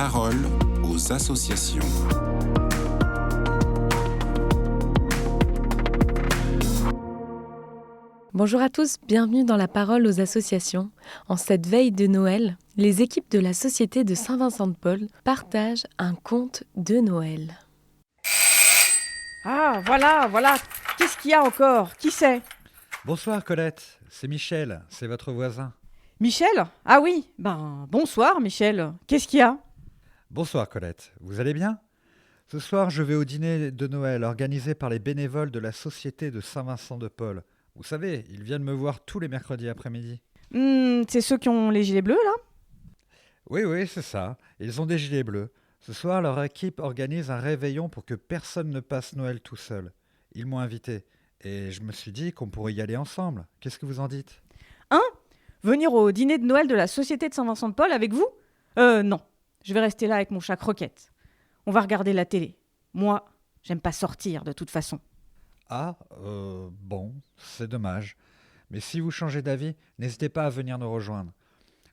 parole aux associations. Bonjour à tous, bienvenue dans la parole aux associations. En cette veille de Noël, les équipes de la Société de Saint-Vincent-de-Paul partagent un conte de Noël. Ah, voilà. Qu'est-ce qu'il y a encore? Qui c'est? Bonsoir Colette, c'est Michel, c'est votre voisin. Michel? Ah oui, bonsoir Michel. Qu'est-ce qu'il y a? Bonsoir Colette, vous allez bien? Ce soir, je vais au dîner de Noël organisé par les bénévoles de la Société de Saint-Vincent-de-Paul. Vous savez, ils viennent me voir tous les mercredis après-midi. C'est ceux qui ont les gilets bleus là? Oui, c'est ça, ils ont des gilets bleus. Ce soir, leur équipe organise un réveillon pour que personne ne passe Noël tout seul. Ils m'ont invité et je me suis dit qu'on pourrait y aller ensemble. Qu'est-ce que vous en dites? Venir au dîner de Noël de la Société de Saint-Vincent-de-Paul avec vous? Non. Je vais rester là avec mon chat Croquette. On va regarder la télé. Moi, j'aime pas sortir de toute façon. Bon, c'est dommage. Mais si vous changez d'avis, n'hésitez pas à venir nous rejoindre.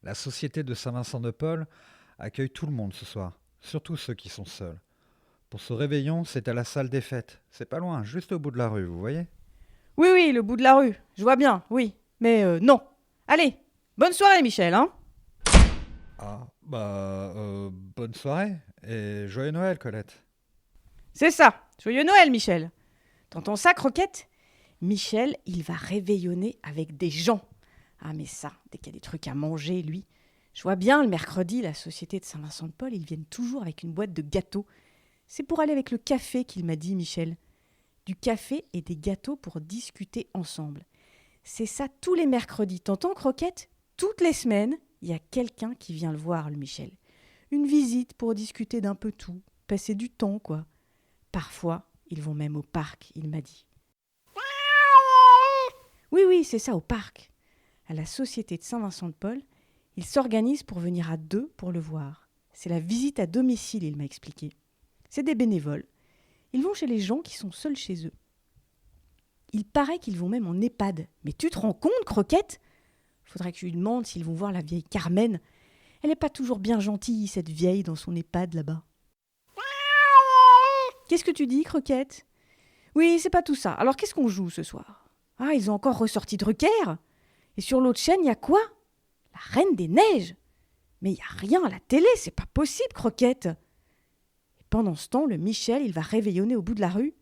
La Société de Saint-Vincent-de-Paul accueille tout le monde ce soir, surtout ceux qui sont seuls. Pour ce réveillon, c'est à la salle des fêtes. C'est pas loin, juste au bout de la rue, vous voyez? Oui, le bout de la rue. Je vois bien, oui. Mais non. Allez, bonne soirée Michel, hein? Bonne soirée et joyeux Noël, Colette. C'est ça. Joyeux Noël Michel. T'entends ça, Croquette? Michel, il va réveillonner avec des gens. Ah mais ça, dès qu'il y a des trucs à manger, lui. Je vois bien, le mercredi, la Société de Saint-Vincent-de-Paul, ils viennent toujours avec une boîte de gâteaux. C'est pour aller avec le café qu'il m'a dit, Michel. Du café et des gâteaux pour discuter ensemble. C'est ça tous les mercredis. T'entends, Croquette? Toutes les semaines, il y a quelqu'un qui vient le voir, le Michel. Une visite pour discuter d'un peu tout, passer du temps, quoi. Parfois, ils vont même au parc, il m'a dit. Oui, c'est ça, au parc. À la Société de Saint-Vincent-de-Paul, ils s'organisent pour venir à deux pour le voir. C'est la visite à domicile, il m'a expliqué. C'est des bénévoles. Ils vont chez les gens qui sont seuls chez eux. Il paraît qu'ils vont même en EHPAD. Mais tu te rends compte, Croquette? Faudrait que je lui demande s'ils vont voir la vieille Carmen. Elle n'est pas toujours bien gentille, cette vieille, dans son EHPAD là-bas. Qu'est-ce que tu dis, Croquette? Oui, c'est pas tout ça. Alors qu'est-ce qu'on joue ce soir? Ah, ils ont encore ressorti Drucker. Et sur l'autre chaîne, il y a quoi? La Reine des Neiges. Mais il n'y a rien à la télé, c'est pas possible, Croquette. Et pendant ce temps, le Michel, il va réveillonner au bout de la rue.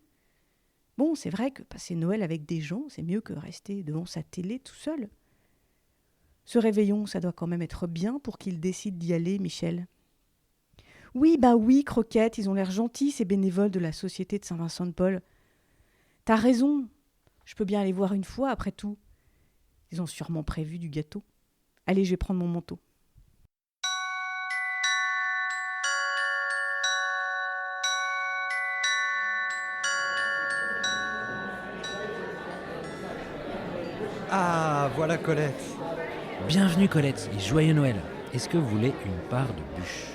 Bon, c'est vrai que passer Noël avec des gens, c'est mieux que rester devant sa télé tout seul. Ce réveillon, ça doit quand même être bien pour qu'il décide d'y aller, Michel. Oui, Croquette, ils ont l'air gentils, ces bénévoles de la Société de Saint-Vincent-de-Paul. T'as raison, je peux bien aller voir une fois, après tout. Ils ont sûrement prévu du gâteau. Allez, je vais prendre mon manteau. Ah, voilà Colette. Bienvenue Colette et joyeux Noël. Est-ce que vous voulez une part de bûche?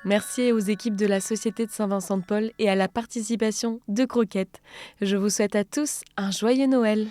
Merci aux équipes de la Société de Saint-Vincent-de-Paul et à la participation de Croquette. Je vous souhaite à tous un joyeux Noël.